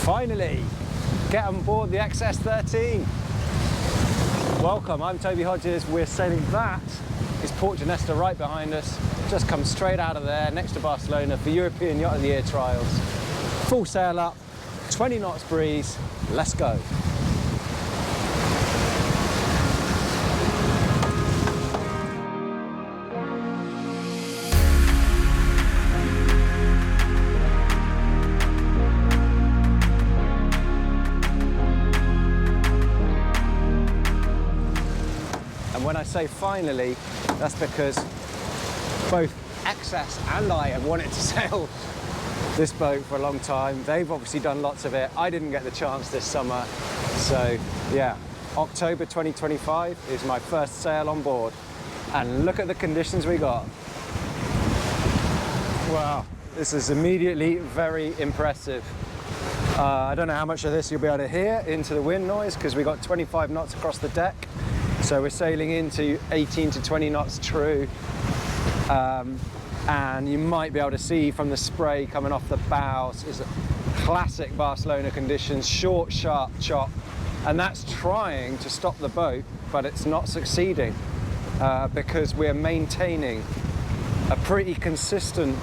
Finally, get on board the XS13. Welcome, I'm Toby Hodges. We're sailing. That is Port Genesta right behind us. Just come straight out of there, next to Barcelona for European Yacht of the Year trials. Full sail up, 20 knots breeze, let's go. And when I say finally, that's because both XS and I have wanted to sail this boat for a long time. They've obviously done lots of it. I didn't get the chance this summer. So yeah, October 2025 is my first sail on board. And look at the conditions we got. Wow, this is immediately very impressive. I don't know how much of this you'll be able to hear into the wind noise because we got 25 knots across the deck. So we're sailing into 18 to 20 knots true. And you might be able to see from the spray coming off the bows is classic Barcelona conditions, short, sharp chop. And that's trying to stop the boat, but it's not succeeding because we're maintaining a pretty consistent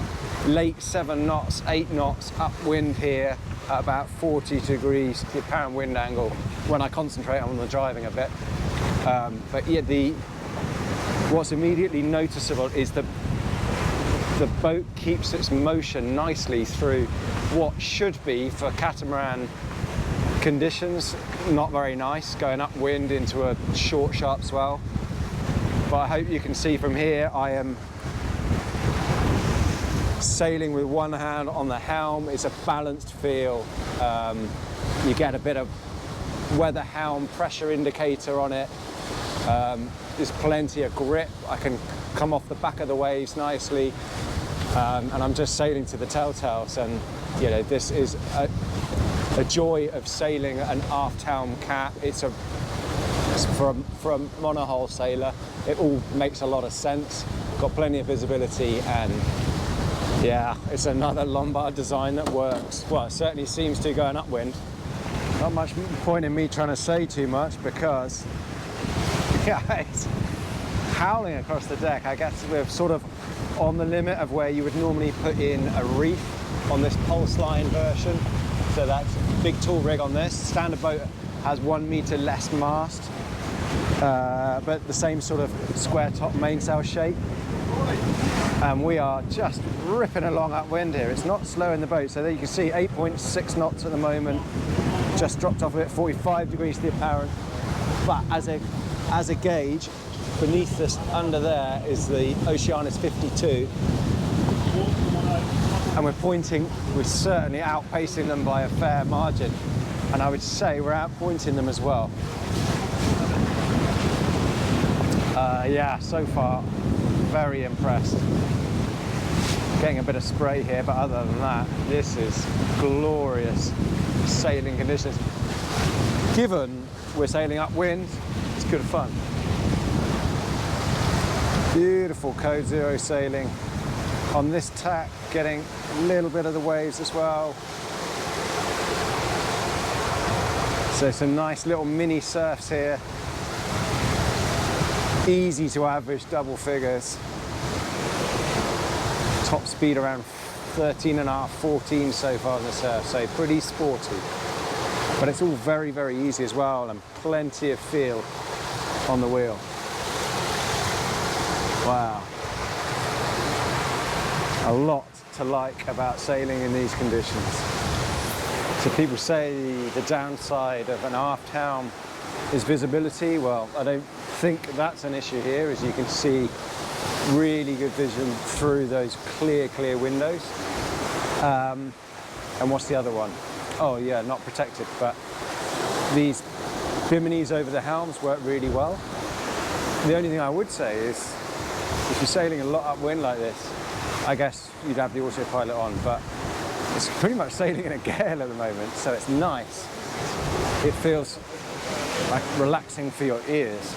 late 7 knots, 8 knots upwind here at about 40 degrees, the apparent wind angle when I concentrate on the driving a bit. But yeah, what's immediately noticeable is the boat keeps its motion nicely through what should be, for catamaran conditions, not very nice, going upwind into a short, sharp swell. But I hope you can see from here, I am sailing with one hand on the helm. It's a balanced feel. You get a bit of weather helm pressure indicator on it. There's plenty of grip. I can come off the back of the waves nicely, and I'm just sailing to the telltales. And you know, this is a joy of sailing an aft helm cap. It's from monohull sailor. It all makes a lot of sense. Got plenty of visibility, and yeah, it's another Lombard design that works. Well, it certainly seems to going upwind. Not much point in me trying to say too much because yeah, it's howling across the deck. I guess we're sort of on the limit of where you would normally put in a reef on this pulse line version. So that's a big tall rig on this. Standard boat has 1 meter less mast, but the same sort of square top mainsail shape. And we are just ripping along upwind here. It's not slowing the boat. So there you can see 8.6 knots at the moment. Just dropped off a bit, 45 degrees to the apparent. But as a gauge, beneath this, under there, is the Oceanus 52. And we're certainly outpacing them by a fair margin. And I would say we're outpointing them as well. Yeah, so far, very impressed. Getting a bit of spray here, but other than that, this is glorious sailing conditions. Given we're sailing upwind, it's good fun. Beautiful code zero sailing on this tack, getting a little bit of the waves as well. So some nice little mini surfs here. Easy to average double figures. Top speed around 13.5, 14 so far on the surf, so pretty sporty. But it's all very, very easy as well, and plenty of feel on the wheel. Wow. A lot to like about sailing in these conditions. So people say the downside of an aft helm is visibility. Well, I don't think that's an issue here, as you can see really good vision through those clear windows. And what's the other one? Oh yeah, not protected, but these biminis over the helms work really well. The only thing I would say is, if you're sailing a lot upwind like this, I guess you'd have the autopilot on, but it's pretty much sailing in a gale at the moment, so it's nice. It feels like relaxing for your ears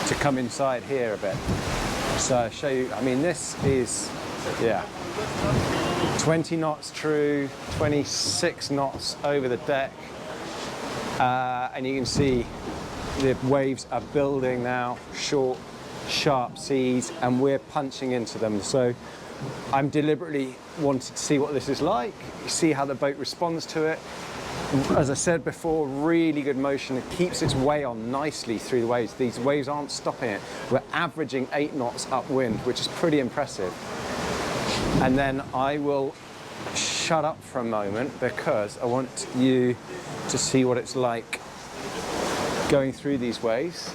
to come inside here a bit. So I'll show you, I mean, this is, yeah. 20 knots true, 26 knots over the deck, and you can see the waves are building now, short, sharp seas, and we're punching into them. So I'm deliberately wanted to see what this is like, see how the boat responds to it. As I said before, really good motion. It keeps its way on nicely through the waves. These waves aren't stopping it. We're averaging 8 knots upwind, which is pretty impressive. And then I will shut up for a moment because I want you to see what it's like going through these waves.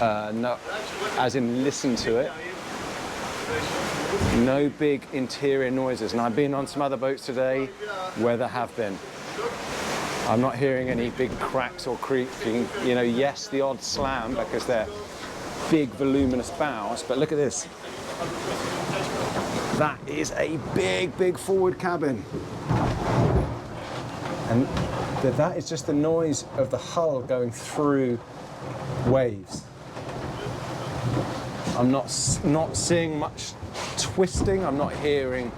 No, as in listen to it. No big interior noises. And I've been on some other boats today where there have been. I'm not hearing any big cracks or creaking. You know, yes, the odd slam because they're big, voluminous bows, but look at this. That is a big, big forward cabin. And that is just the noise of the hull going through waves. I'm not seeing much twisting. I'm not hearing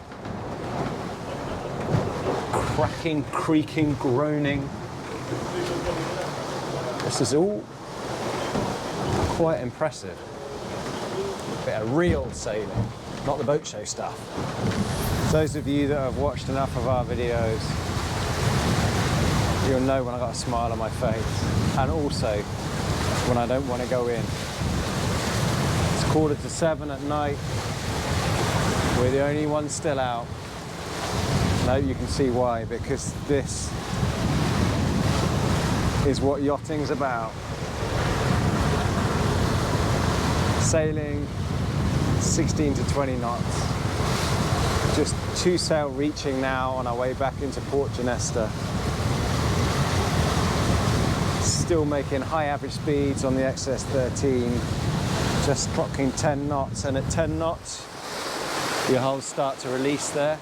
cracking, creaking, groaning. This is all quite impressive. A bit of real sailing, not the boat show stuff. Those of you that have watched enough of our videos, you'll know when I got a smile on my face, and also when I don't want to go in. It's 7:15 at night. We're the only ones still out. Now you can see why, because this is what yachting's about. Sailing 16 to 20 knots. Just 2 sail reaching now on our way back into Port Genesta. Still making high average speeds on the XS13. Just clocking 10 knots, and at 10 knots, your hulls start to release there.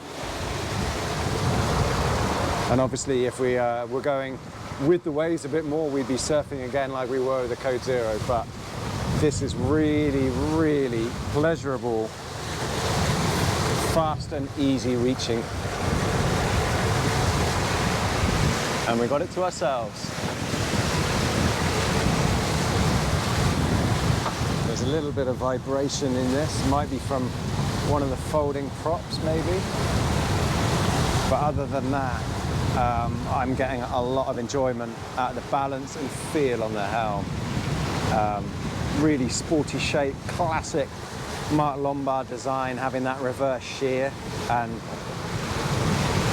And obviously if we were going with the waves a bit more, we'd be surfing again like we were with the Code Zero, but this is really, really pleasurable, fast and easy reaching. And we got it to ourselves. There's a little bit of vibration in this, might be from one of the folding props maybe, but other than that, I'm getting a lot of enjoyment out of the balance and feel on the helm. Really sporty shape, classic Mark Lombard design, having that reverse shear, and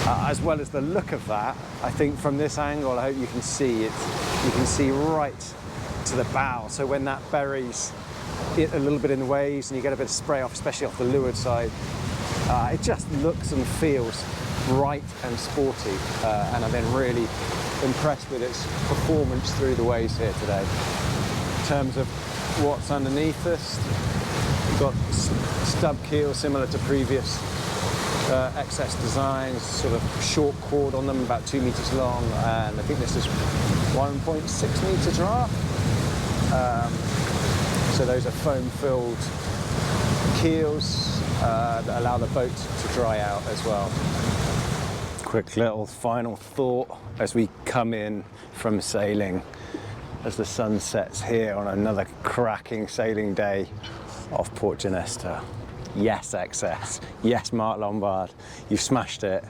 as well as the look of that, I think from this angle, I hope you can see it. You can see right to the bow, so when that buries it a little bit in the waves and you get a bit of spray off, especially off the leeward side, it just looks and feels bright and sporty, and I've been really impressed with its performance through the waves here today. In terms of what's underneath us, we've got stub keel similar to previous XS designs, sort of short cord on them, about 2 meters long, and I think this is 1.6 meter draft. So those are foam-filled keels that allow the boat to dry out as well. Quick little final thought as we come in from sailing, as the sun sets here on another cracking sailing day off Port Genesta. Yes, XS. Yes, Mark Lombard. You've smashed it.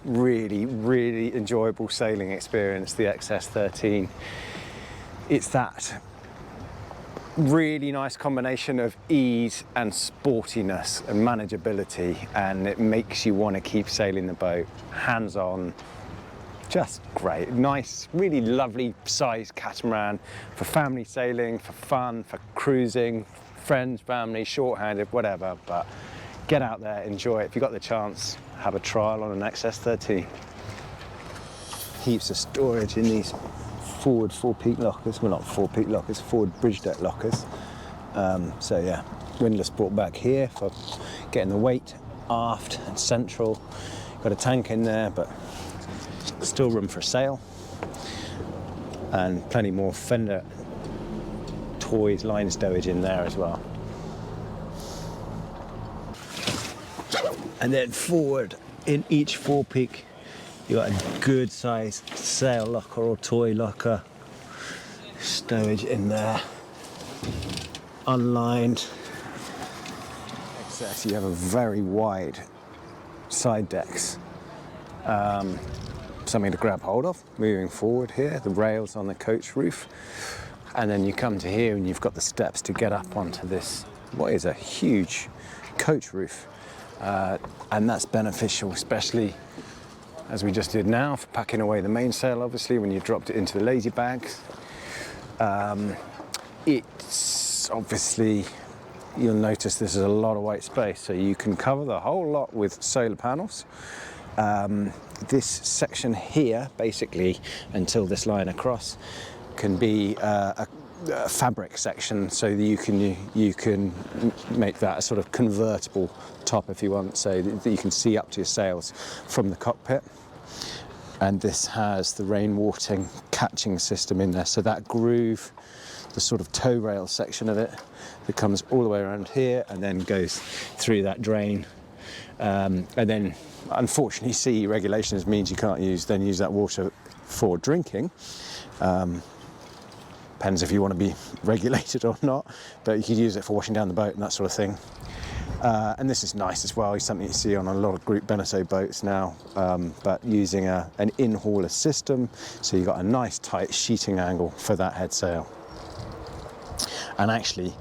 Really, really enjoyable sailing experience, the XS13. It's that really nice combination of ease and sportiness and manageability, and it makes you want to keep sailing the boat. Hands-on, just great. Nice, really lovely sized catamaran for family sailing, for fun, for cruising, friends, family, shorthanded, whatever, but get out there, enjoy it. If you've got the chance, have a trial on an XS13. Heaps of storage in these forward four-peak lockers, well not four-peak lockers, forward bridge deck lockers. So yeah, windlass brought back here for getting the weight aft and central. Got a tank in there, but still room for a sail. And plenty more fender toys, line stowage in there as well. And then forward in each forepeak, you got a good sized sail locker or toy locker. Stowage in there, unlined. Excess, you have a very wide side decks. Something to grab hold of moving forward here, the rails on the coach roof. And then you come to here and you've got the steps to get up onto this, what is a huge coach roof. And that's beneficial, especially as we just did now, for packing away the mainsail, obviously, when you dropped it into the lazy bags. It's obviously, you'll notice this is a lot of white space, so you can cover the whole lot with solar panels. This section here, basically, until this line across, can be a fabric section, so that you can make that a sort of convertible top if you want, so that you can see up to your sails from the cockpit. And this has the rainwater catching system in there, so that groove, the sort of tow rail section of it, that comes all the way around here and then goes through that drain. And then, unfortunately, CE regulations means you can't use that water for drinking. Depends if you want to be regulated or not, but you could use it for washing down the boat and that sort of thing. And this is nice as well. It's something you see on a lot of Group Beneteau boats now, but using an in-hauler system, so you've got a nice tight sheeting angle for that head sail. And actually,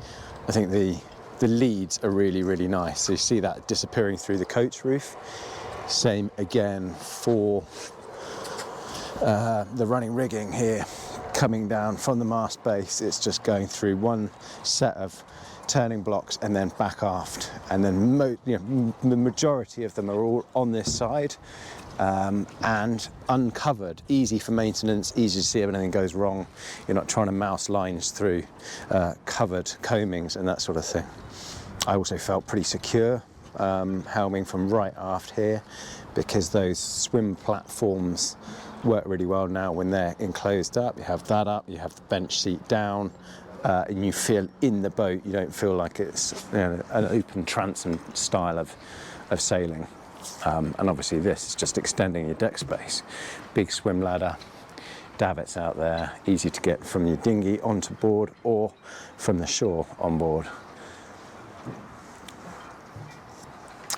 I think the leads are really, really nice. So you see that disappearing through the coach roof. Same again for the running rigging here, coming down from the mast base. It's just going through one set of turning blocks and then back aft, and then the majority of them are all on this side and uncovered, easy for maintenance, easy to see if anything goes wrong. You're not trying to mouse lines through covered coamings and that sort of thing. I also felt pretty secure helming from right aft here, because those swim platforms work really well now when they're enclosed up. You have that up, you have the bench seat down, and you feel in the boat. You don't feel like it's an open transom style of sailing. And obviously this is just extending your deck space. Big swim ladder, davits out there, easy to get from your dinghy onto board or from the shore on board.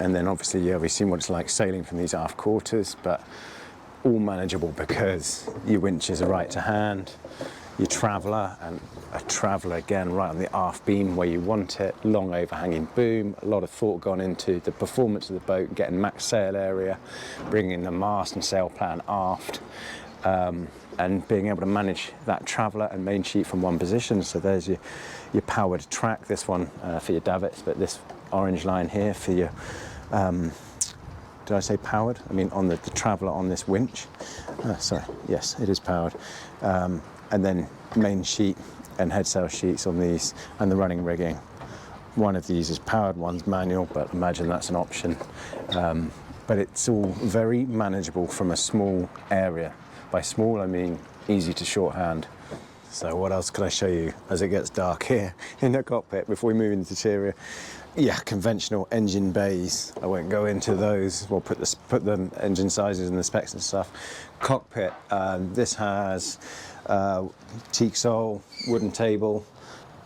And then obviously, yeah, we've seen what it's like sailing from these aft quarters, but all manageable because your winches are right to hand, your traveller, and a traveller again right on the aft beam where you want it, long overhanging boom. A lot of thought gone into the performance of the boat, getting max sail area, bringing the mast and sail plan aft, and being able to manage that traveller and main sheet from one position. So there's your powered track, this one for your davits, but this orange line here for your did I say powered? I mean on the traveller on this winch. Sorry, yes, it is powered. And then main sheet and head sail sheets on these, and the running rigging. One of these is powered, one's manual, but imagine that's an option. But it's all very manageable from a small area. By small, I mean easy to shorthand. So what else can I show you as it gets dark here in the cockpit before we move into the interior? Yeah, conventional engine bays. I won't go into those. We'll put the engine sizes and the specs and stuff. Cockpit, this has teak sole, wooden table,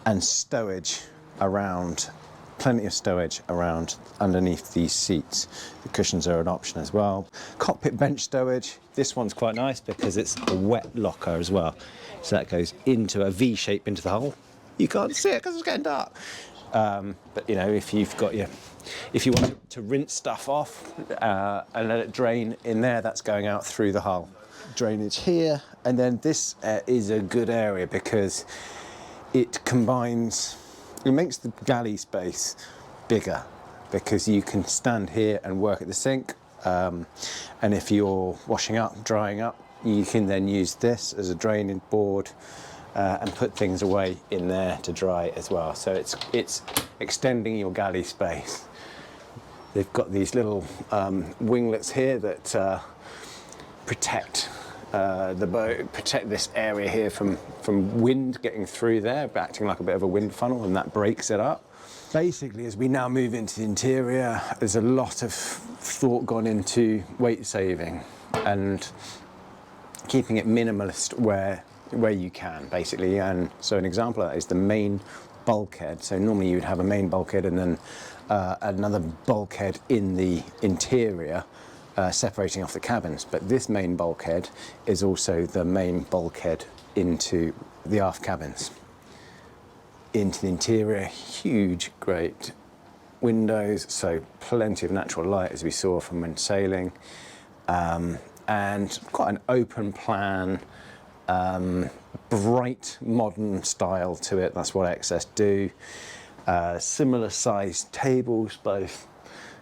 and stowage around, plenty of stowage around underneath these seats. The cushions are an option as well. Cockpit bench stowage. This one's quite nice because it's a wet locker as well. So that goes into a V shape into the hull. You can't see it because it's getting dark. But you know, if you want to rinse stuff off and let it drain in there, that's going out through the hull. Drainage here, and then this is a good area because it makes the galley space bigger, because you can stand here and work at the sink, and if you're washing up, drying up, you can then use this as a draining board and put things away in there to dry as well. So it's extending your galley space. They've got these little winglets here that protect the boat, protect this area here from wind getting through there, acting like a bit of a wind funnel, and that breaks it up. Basically, as we now move into the interior, there's a lot of thought gone into weight saving and keeping it minimalist where you can, basically. And so an example of that is the main bulkhead. So normally you'd have a main bulkhead and then another bulkhead in the interior separating off the cabins. But this main bulkhead is also the main bulkhead into the aft cabins. Into the interior, huge, great windows, so plenty of natural light as we saw from when sailing, and quite an open plan, bright modern style to it. That's what XS do. Similar sized tables, both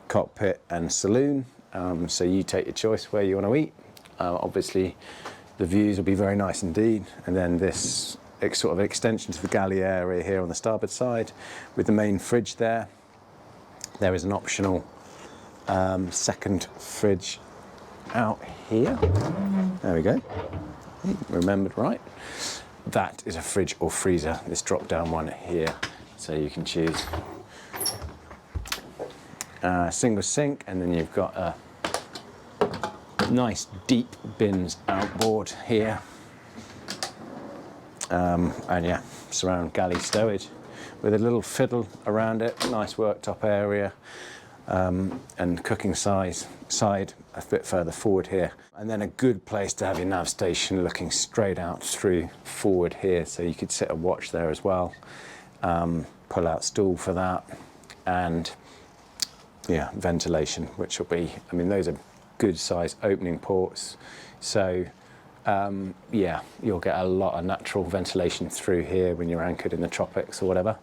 cockpit and saloon, so you take your choice where you want to eat. Obviously the views will be very nice indeed, and then this sort of an extension to the galley area here on the starboard side with the main fridge there. There is an optional second fridge out here. There we go. Remembered right. That is a fridge or freezer, this drop down one here. So you can choose a single sink, and then you've got a nice deep bins outboard here. And yeah, surround galley stowage with a little fiddle around it, nice worktop area, and cooking side a bit further forward here. And then a good place to have your nav station looking straight out through forward here, so you could sit and watch there as well. Pull out stool for that, and yeah, ventilation, which will be, I mean, those are good size opening ports, so yeah, you'll get a lot of natural ventilation through here when you're anchored in the tropics or whatever.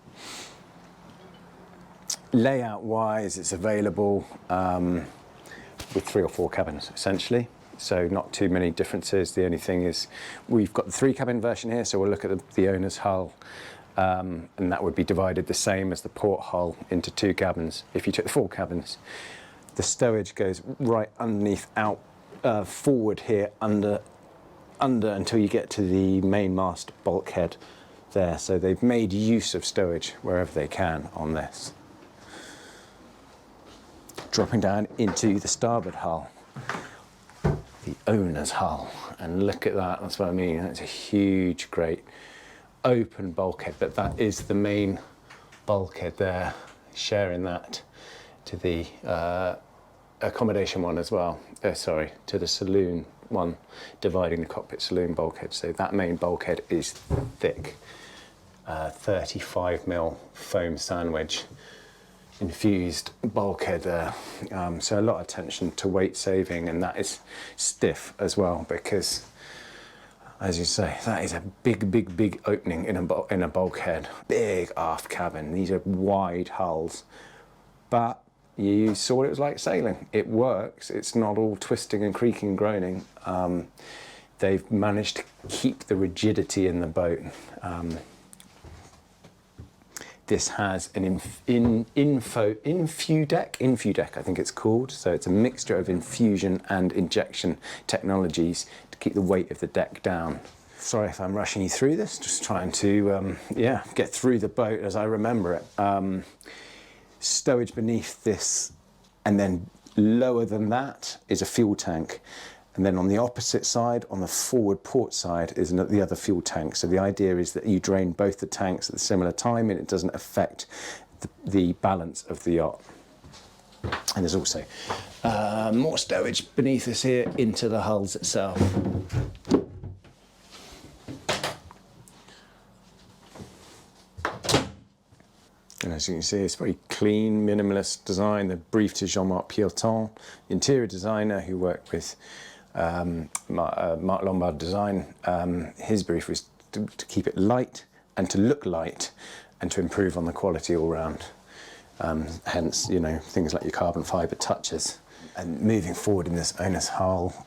Layout wise, it's available with 3 or 4 cabins essentially, so not too many differences. The only thing is we've got the 3 cabin version here, so we'll look at the owner's hull, and that would be divided the same as the port hull into 2 cabins. If you took the 4 cabins, the stowage goes right underneath out forward here under until you get to the main mast bulkhead there. So they've made use of stowage wherever they can on this. Dropping down into the starboard hull, the owner's hull, and look at that, that's what I mean. That's a huge, great open bulkhead, but that is the main bulkhead there, sharing that to the accommodation one as well. Sorry, to the saloon one, dividing the cockpit saloon bulkhead. So that main bulkhead is thick, 35mm foam sandwich infused bulkhead there. So a lot of attention to weight saving, and that is stiff as well, because as you say, that is a big opening in a bulkhead. Big aft cabin. These are wide hulls, but you saw what it was like sailing. It works. It's not all twisting and creaking and groaning. They've managed to keep the rigidity in the boat. This has an infu deck, I think it's called. So it's a mixture of infusion and injection technologies to keep the weight of the deck down. Sorry if I'm rushing you through this, just trying to yeah, get through the boat as I remember it. Stowage beneath this, and then lower than that is a fuel tank. And then on the opposite side, on the forward port side, is the other fuel tank. So the idea is that you drain both the tanks at a similar time, and it doesn't affect the balance of the yacht. And there's also more stowage beneath us here into the hulls itself. And as you can see, it's very clean, minimalist design. They're briefed to Jean-Marc Pierton, interior designer who worked with Mark Lombard Design. His brief was to keep it light and to look light and to improve on the quality all round. Hence, you know, things like your carbon fibre touches. And moving forward in this owner's hull,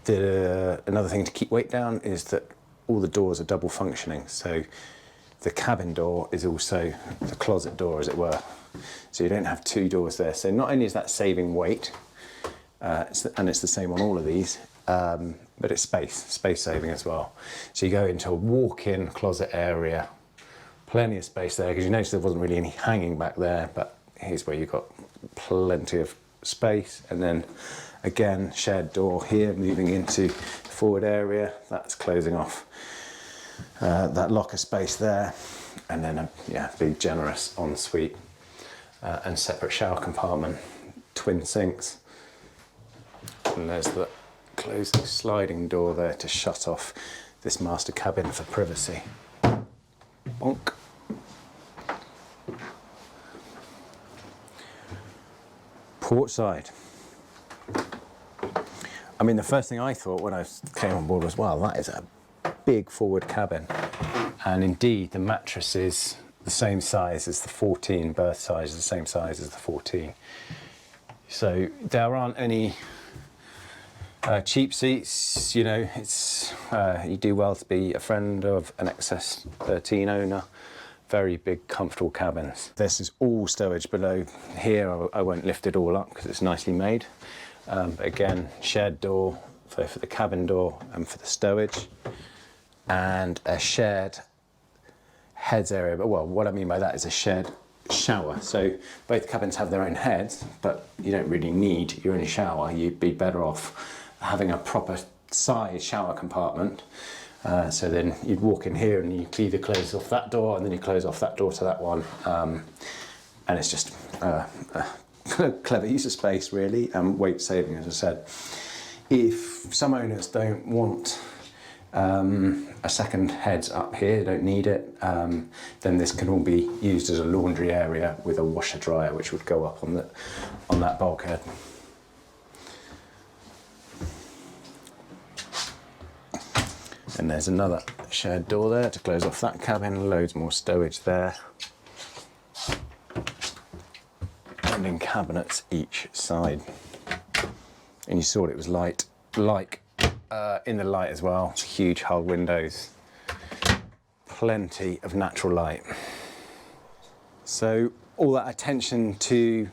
another thing to keep weight down is that all the doors are double functioning. So the cabin door is also the closet door, as it were. So you don't have 2 doors there. So not only is that saving weight, and it's the same on all of these, but it's space saving as well. So you go into a walk-in closet area, Plenty of space there, because you notice there wasn't really any hanging back there, but here's where you've got plenty of space. And then again, shared door here, moving into the forward area. That's closing off that locker space there. And then a big generous ensuite and separate shower compartment, twin sinks. And there's the closing sliding door there to shut off this master cabin for privacy. Bonk. Port side. I mean, the first thing I thought when I came on board was, wow, that is a big forward cabin. And indeed, the mattress is the same size as the 14, berth size is the same size as the 14. So there aren't any cheap seats, you know, it's you do well to be a friend of an XS 13 owner. Very big, comfortable cabins. This is all stowage below here. I won't lift it all up because it's nicely made. But again, shared door for the cabin door and for the stowage, and a shared heads area. But well, what I mean by that is a shared shower. So both cabins have their own heads, but you don't really need your own shower. You'd be better off having a proper size shower compartment. So then you'd walk in here and you either close off that door and then you close off that door to that one. And it's just a clever use of space, really, and weight saving, as I said. If some owners don't want a second heads up here, don't need it, then this can all be used as a laundry area with a washer dryer, which would go up on that bulkhead. And there's another shared door there to close off that cabin, loads more stowage there. And in cabinets each side. And you saw it was light, like in the light as well. Huge hull windows, plenty of natural light. So all that attention to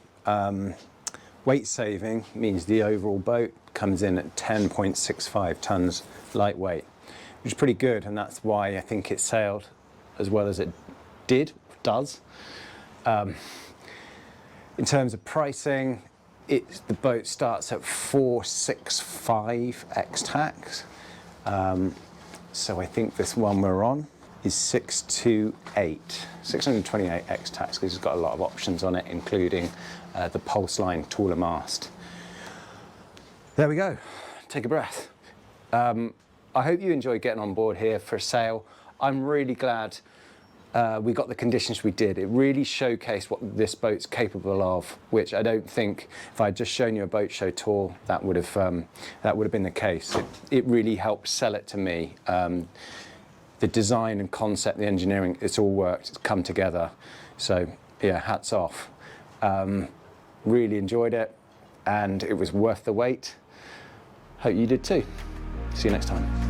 weight saving means the overall boat comes in at 10.65 tons lightweight, which is pretty good, and that's why I think it sailed as well as it does. In terms of pricing, the boat starts at 465 ex-tax. So I think this one we're on is 628 ex-tax, because it's got a lot of options on it, including the pulse line taller mast. There we go, take a breath. I hope you enjoyed getting on board here for a sail. I'm really glad we got the conditions we did. It really showcased what this boat's capable of, which I don't think, if I'd just shown you a boat show tour, that would have been the case. It really helped sell it to me. The design and concept, the engineering, it's all worked, it's come together. So yeah, hats off. Really enjoyed it, and it was worth the wait. Hope you did too. See you next time.